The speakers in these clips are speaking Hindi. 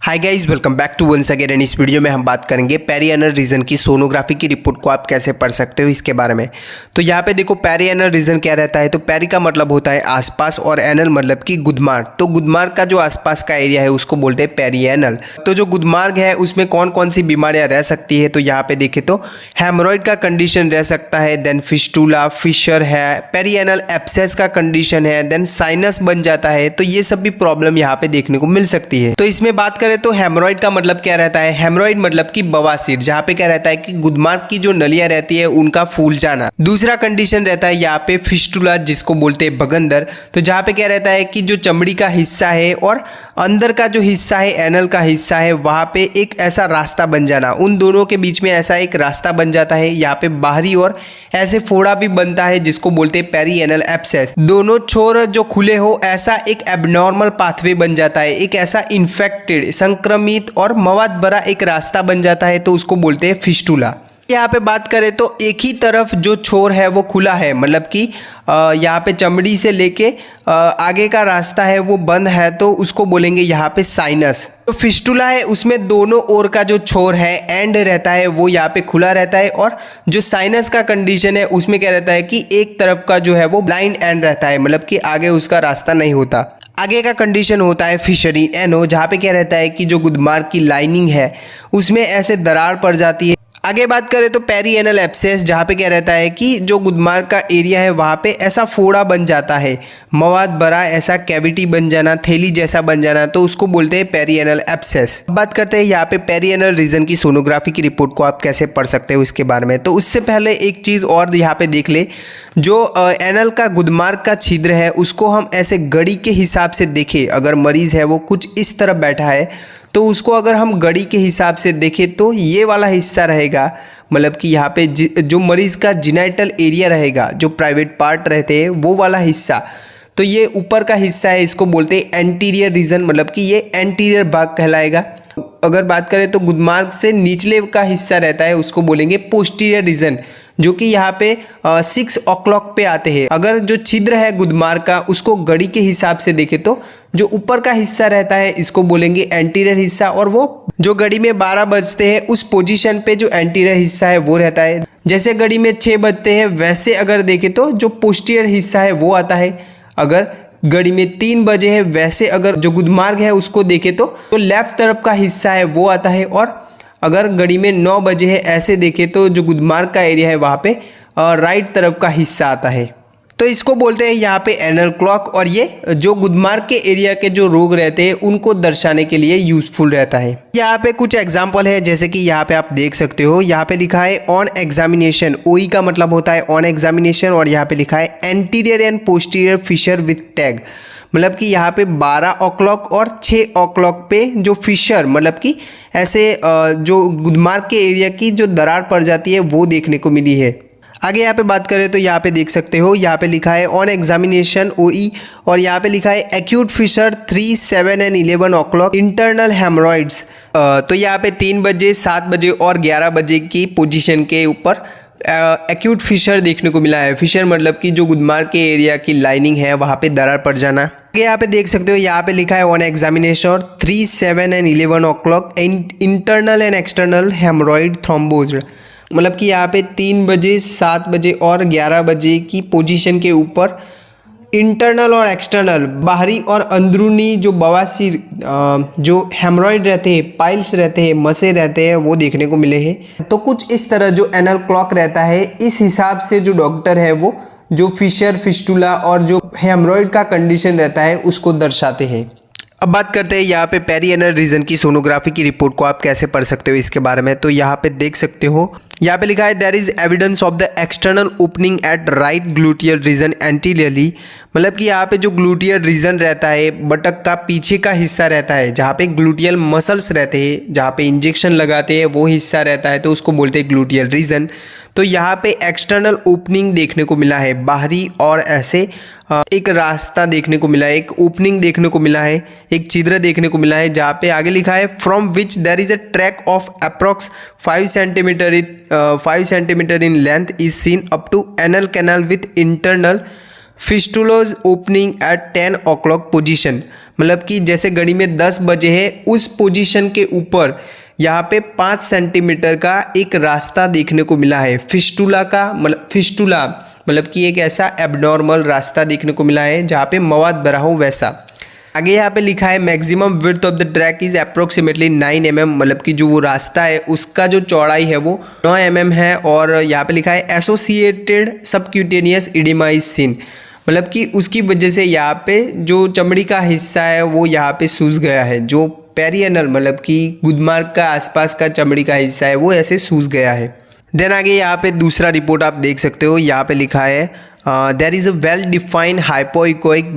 Hi guys, welcome back to once again. And इस वीडियो में हम बात करेंगे पेरिएनल रीजन की सोनोग्राफी की रिपोर्ट को आप कैसे पढ़ सकते हो इसके बारे में। तो यहाँ पे देखो, पेरिएनल रीजन क्या रहता है। तो पेरी का मतलब होता है आसपास और एनल मतलब कि गुदमार्ग। तो गुदमार्ग का जो आसपास का एरिया है उसको बोलते हैं पेरिएनल। तो जो गुदमार्ग है उसमें कौन कौन सी बीमारियां रह सकती है, तो यहाँ पे देखे तो हेमोरॉइड का कंडीशन रह सकता है, देन फिस्टूला, फिशर है, पेरिएनल एब्सेस का कंडीशन है, देन साइनस बन जाता है। तो ये सब भी प्रॉब्लम यहाँ पे देखने को मिल सकती है। तो इसमें बात करें तो हेमोरॉइड का मतलब क्या रहता है। हेमोरॉइड मतलब कि बवासीर, जहाँ पे क्या रहता है कि गुदमार्ग की जो नलियां रहती है उनका फूल जाना। दूसरा कंडीशन रहता है यहाँ पे फिस्टुला, जिसको बोलते हैं बगंदर। तो जहाँ पे क्या रहता है कि जो चमड़ी का हिस्सा है और अंदर का जो हिस्सा है, एनल का हिस्सा है, वहां पे एक ऐसा रास्ता बन जाना, उन दोनों के बीच में ऐसा एक रास्ता बन जाता है। यहाँ पे बाहरी और ऐसे फोड़ा भी बनता है जिसको बोलते हैं पेरिएनल एब्सेस। दोनों छोर जो खुले हो, ऐसा एक एबनॉर्मल पाथवे बन जाता है, एक ऐसा इन्फेक्टेड, संक्रमित और मवाद भरा एक रास्ता बन जाता है। तो उसको बोलते हैं फिस्टुला। यहाँ पे बात करें तो एक ही तरफ जो छोर है वो खुला है, मतलब कि यहाँ पे चमड़ी से लेके आगे का रास्ता है वो बंद है, तो उसको बोलेंगे यहाँ पे साइनस। तो फिस्टुला है उसमें दोनों ओर का जो छोर है, एंड रहता है, वो यहाँ पे खुला रहता है। और जो साइनस का कंडीशन है उसमें क्या रहता है कि एक तरफ का जो है वो ब्लाइंड एंड रहता है, मतलब कि आगे उसका रास्ता नहीं होता। आगे का कंडीशन होता है फिशरी एनो, जहाँ पे क्या रहता है कि जो गुदमार्ग की लाइनिंग है उसमें ऐसे दरार पड़ जाती है। आगे बात करें तो पेरिएनल एब्सेस, जहाँ पे क्या रहता है कि जो गुदमार्ग का एरिया है वहाँ पे ऐसा फोड़ा बन जाता है, मवाद भरा ऐसा कैविटी बन जाना, थैली जैसा बन जाना, तो उसको बोलते हैं पेरिएनल एब्सेस। बात करते हैं यहाँ पे पेरिएनल रीजन की सोनोग्राफी की रिपोर्ट को आप कैसे पढ़ सकते हो इसके बारे में। तो उससे पहले एक चीज़ और यहाँ पे देख ले, जो एनल का गुदमार्ग का छिद्र है उसको हम ऐसे घड़ी के हिसाब से देखें, अगर मरीज़ है वो कुछ इस तरफ बैठा है तो उसको अगर हम घड़ी के हिसाब से देखें तो ये वाला हिस्सा रहेगा, मतलब कि यहाँ पे जो मरीज़ का जिनाइटल एरिया रहेगा, जो प्राइवेट पार्ट रहते हैं वो वाला हिस्सा, तो ये ऊपर का हिस्सा है, इसको बोलते हैं एंटीरियर रीजन, मतलब कि ये एंटीरियर भाग कहलाएगा। अगर बात करें तो गुदमार्ग से निचले का हिस्सा रहता है उसको बोलेंगे पोस्टीरियर रीजन, जो कि यहाँ पे 6 o'clock पे आते हैं। अगर जो छिद्र है गुदमार्ग का उसको घड़ी के हिसाब से देखें तो जो ऊपर का हिस्सा रहता है इसको बोलेंगे एंटीरियर हिस्सा, और वो जो घड़ी में 12 बजते हैं उस पोजीशन पे जो एंटीरियर हिस्सा है वो रहता है। जैसे घड़ी में 6 बजते हैं वैसे अगर देखें तो जो पोस्टीरियर हिस्सा है वो आता है। अगर घड़ी में 3 बजे है वैसे अगर जो गुदमार्ग है उसको देखें तो लेफ्ट तरफ का हिस्सा है वो आता है। और अगर घड़ी में 9 बजे है ऐसे देखें तो जो गुदमार्ग का एरिया है वहाँ पे राइट तरफ का हिस्सा आता है। तो इसको बोलते हैं यहाँ पे एनल क्लॉक, और ये जो गुदमार्ग के एरिया के जो रोग रहते हैं उनको दर्शाने के लिए यूजफुल रहता है। यहाँ पे कुछ एग्जाम्पल है, जैसे कि यहाँ पे आप देख सकते हो, यहाँ पे लिखा है ऑन एग्जामिनेशन। ओई का मतलब होता है ऑन एग्जामिनेशन, और यहाँ पे लिखा है anterior and posterior fissure with tag, मतलब कि यहाँ पे 12 o'clock और 6 o'clock पे जो फिशर, मतलब कि ऐसे जो गुदमार्ग के एरिया की जो दरार पड़ जाती है वो देखने को मिली है। आगे यहाँ पे बात करें तो यहाँ पे देख सकते हो, यहाँ पे लिखा है ऑन एग्जामिनेशन ओई, और यहाँ पे लिखा है acute fissure 3, 7 and 11 o'clock internal haemorrhoids. तो यहाँ पे 3 बजे, 7 बजे और 11 बजे की पोजीशन के ऊपर एक्यूट फिशर देखने को मिला है। फिशर मतलब कि जो गुदमार्ग के एरिया की लाइनिंग है वहाँ पे दरार पड़ जाना। आगे यहाँ पे देख सकते हो, यहाँ पे लिखा है on examination 3, 7 and 11 o'clock internal and external haemorrhoid thrombosed, मतलब कि यहाँ पे 3 बजे, 7 बजे और 11 बजे की पोजीशन के ऊपर इंटरनल और एक्सटर्नल, बाहरी और अंदरूनी जो बवासीर, जो हेमरॉइड रहते हैं, पाइल्स रहते हैं, मसे रहते हैं, वो देखने को मिले हैं। तो कुछ इस तरह जो एनल क्लॉक रहता है, इस हिसाब से जो डॉक्टर है वो जो फिशर, फिस्टुला और जो हेमरॉइड का कंडीशन रहता है उसको दर्शाते हैं। अब बात करते हैं यहाँ पे पेरिएनल रीजन की सोनोग्राफी की रिपोर्ट को आप कैसे पढ़ सकते हो इसके बारे में। तो यहाँ पे देख सकते हो, यहाँ पे लिखा है there is evidence of the external opening at right gluteal region anteriorly, मतलब कि यहाँ पे जो ग्लूटियल रीजन रहता है, बटक का पीछे का हिस्सा रहता है, जहाँ पे ग्लूटियल मसल्स रहते हैं, जहाँ पे इंजेक्शन लगाते हैं वो हिस्सा रहता है, तो उसको बोलते हैं ग्लूटियल रीजन। तो यहाँ पे एक्सटर्नल ओपनिंग देखने को मिला है, बाहरी और ऐसे एक रास्ता देखने को मिला है, एक ओपनिंग देखने को मिला है, एक छिद्र देखने को मिला है, जहाँ पे आगे लिखा है from which there is a track of approx 5 centimetre in length is seen up to anal canal with internal fistulous opening at 10 o'clock position, मतलब कि जैसे घड़ी में 10 बजे है, उस पोजीशन के ऊपर यहाँ पे 5 सेंटीमीटर का एक रास्ता देखने को मिला है। फिस्टुला का मतलब फिस्टुला मतलब कि एक ऐसा एबनॉर्मल रास्ता देखने को मिला है जहाँ पे मवाद भरा हो वैसा। आगे यहाँ पे लिखा है maximum width of the track is approximately 9 mm, मतलब कि जो वो रास्ता है उसका जो चौड़ाई है वो 9 mm है। और यहाँ पे लिखा है associated subcutaneous oedema is seen, मतलब कि उसकी वजह से यहाँ पे जो चमड़ी का हिस्सा है वो यहाँ पे सूज गया है। जो पेरिएनल मतलब कि गुदमार्ग का आसपास का चमड़ी का हिस्सा है वो ऐसे सूज गया है। देन आगे यहाँ पे दूसरा रिपोर्ट आप देख सकते हो, यहाँ पे लिखा है there is a well defined hypoechoic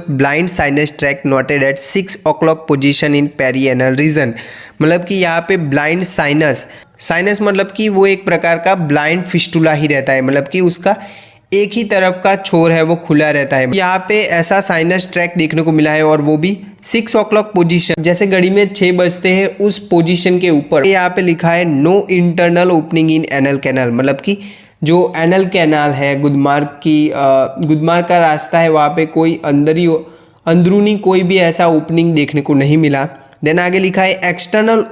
blind sinus tract noted at 6 o'clock position in perianal region, मतलब कि यहाँ पे ब्लाइंड साइनस मतलब कि वो एक प्रकार का ब्लाइंड फिस्टुला ही रहता है, मतलब कि उसका एक ही तरफ का छोर है वो खुला रहता है। यहाँ पे ऐसा साइनस ट्रैक देखने को मिला है और वो भी 6 o'clock पोजीशन, जैसे घड़ी में 6 बजते हैं उस पोजीशन के ऊपर। यहाँ पे लिखा है no internal opening in anal canal, मतलब कि जो एनल कैनाल है गुदमार्ग का रास्ता है वहाँ पे कोई अंदरूनी कोई भी ऐसा ओपनिंग देखने को नहीं मिला। देन आगे लिखा है external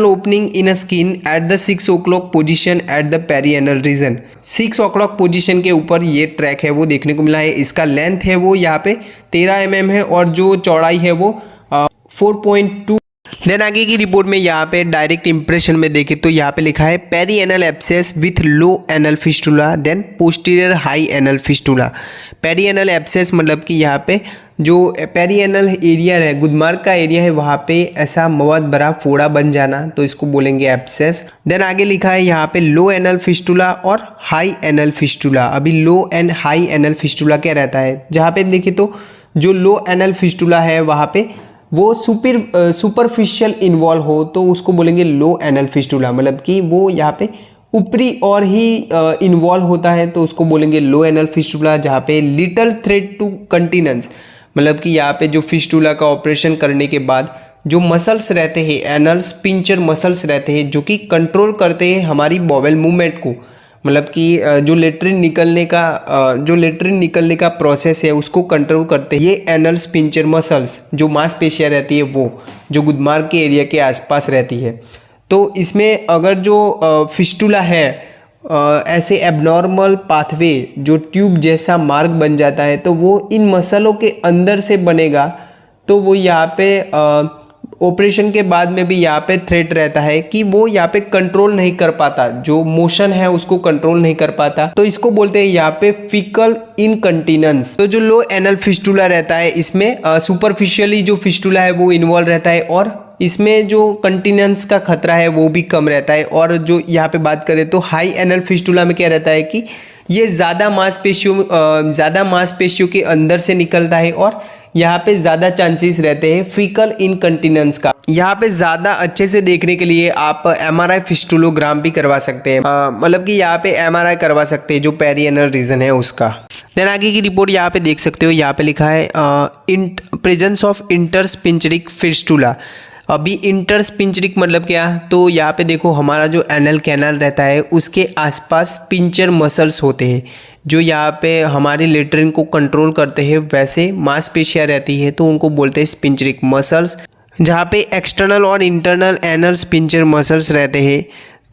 opening in a skin at the 6 o'clock position at the perianal region. 6 o'clock position के ऊपर ये ट्रैक है वो देखने को मिला है। इसका लेंथ है वो यहाँ पे 13 mm है और जो चौड़ाई है वो 4.2। देन आगे की रिपोर्ट में यहाँ पे डायरेक्ट इंप्रेशन में देखें तो यहाँ पे लिखा है perianal abscess with low anal fistula then posterior high anal fistula. Perianal abscess मतलब कि यहाँ पे जो पेरिएनल एरिया है, गुदमार्ग का एरिया है, वहाँ पे ऐसा मवाद भरा फोड़ा बन जाना, तो इसको बोलेंगे एब्सेस। देन आगे लिखा है यहाँ पे लो एनल फिस्टुला और हाई एनल फिस्टुला। अभी लो एंड हाई एनल फिस्टुला क्या रहता है, जहाँ पे देखें तो जो लो एनल फिस्टुला है वहाँ पे वो सुपरफिशियल इन्वॉल्व हो तो उसको बोलेंगे लो एनल फिस्टुला, मतलब कि वो यहाँ पे ऊपरी और ही इन्वॉल्व होता है तो उसको बोलेंगे लो एनल फिस्टुला। जहाँ पे लिटल थ्रेट टू कंटिनेंस, मतलब कि यहाँ पे जो फिस्टुला का ऑपरेशन करने के बाद जो मसल्स रहते हैं, एनल स्पिंचर मसल्स रहते हैं जो कि कंट्रोल करते हैं हमारी बॉवेल मूवमेंट को, मतलब कि जो लेट्रिन निकलने का प्रोसेस है उसको कंट्रोल करते हैं ये एनल स्पिंचर मसल्स, जो मांसपेशियाँ रहती है वो जो गुदमार्ग के एरिया के आसपास रहती है। तो इसमें अगर जो फिस्टुला है ऐसे एबनॉर्मल पाथवे जो ट्यूब जैसा मार्ग बन जाता है तो वो इन मसलों के अंदर से बनेगा, तो वो यहाँ पे ऑपरेशन के बाद में भी यहाँ पे थ्रेट रहता है कि वो यहाँ पे कंट्रोल नहीं कर पाता, जो मोशन है उसको कंट्रोल नहीं कर पाता, तो इसको बोलते हैं यहाँ पे फिकल इनकंटिनेंस। तो जो लो एनल फिस्टुला रहता है इसमें सुपरफिशियली जो फिस्टुला है वो इन्वॉल्व रहता है और इसमें जो कंटिनेंस का खतरा है वो भी कम रहता है। और जो यहाँ पे बात करें तो हाई एनल फिस्टुला में क्या रहता है कि ये ज़्यादा मांसपेशियों के अंदर से निकलता है और यहाँ पे ज़्यादा चांसेस रहते हैं फिकल इनकंटिनेंस का। यहाँ पे ज़्यादा अच्छे से देखने के लिए आप MRI फिस्टुलोग्राम भी करवा सकते हैं, मतलब कि यहाँ पे MRI करवा सकते हैं जो पेरिएनल रीजन है उसका। देन आगे की रिपोर्ट यहाँ पे देख सकते हो, यहाँ पे लिखा है प्रेजेंस ऑफ इंटरस्पिंचरिक फिस्टुला। अभी इंटरस्पिंचरिक मतलब क्या, तो यहाँ पे देखो हमारा जो एनल कैनाल रहता है उसके आसपास पिंचर मसल्स होते हैं जो यहाँ पे हमारे लेट्रिन को कंट्रोल करते हैं, वैसे मांसपेशियाँ रहती है तो उनको बोलते हैं स्पिंचरिक मसल्स। जहाँ पे एक्सटर्नल और इंटरनल एनल स्पिंचर मसल्स रहते हैं।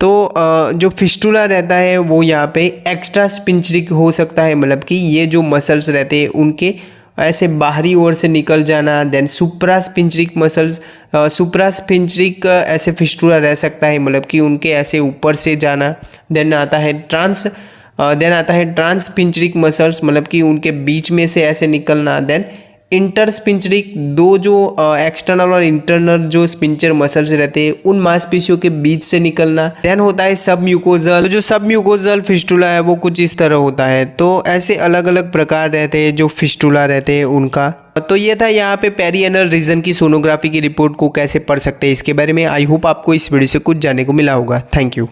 तो जो फिस्टुला रहता है वो यहाँ पे एक्स्ट्रा स्पिंचरिक हो सकता है, मतलब कि ये जो मसल्स रहते हैं उनके ऐसे बाहरी ओर से निकल जाना। देन सुप्रास्पिंचरिक मसल्स, सुप्रास्पिंचरिक ऐसे फिस्टुला रह सकता है, मतलब कि उनके ऐसे ऊपर से जाना। देन आता है ट्रांसपिंचरिक मसल्स, मतलब कि उनके बीच में से ऐसे निकलना। देन इंटरस्पिंचरिक, दो जो एक्सटर्नल और इंटरनल जो स्पिंचर मसल्स रहते हैं उन मांसपेशियों के बीच से निकलना। देन होता है सबम्यूकोजल, तो जो सबम्यूकोजल फिस्टुला है वो कुछ इस तरह होता है। तो ऐसे अलग अलग प्रकार रहते हैं जो फिस्टुला रहते हैं उनका। तो ये था यहाँ पे पेरिएनल रीजन की सोनोग्राफी की रिपोर्ट को कैसे पढ़ सकते हैं इसके बारे में। आई होप आपको इस वीडियो से कुछ जानने को मिला होगा। Thank you.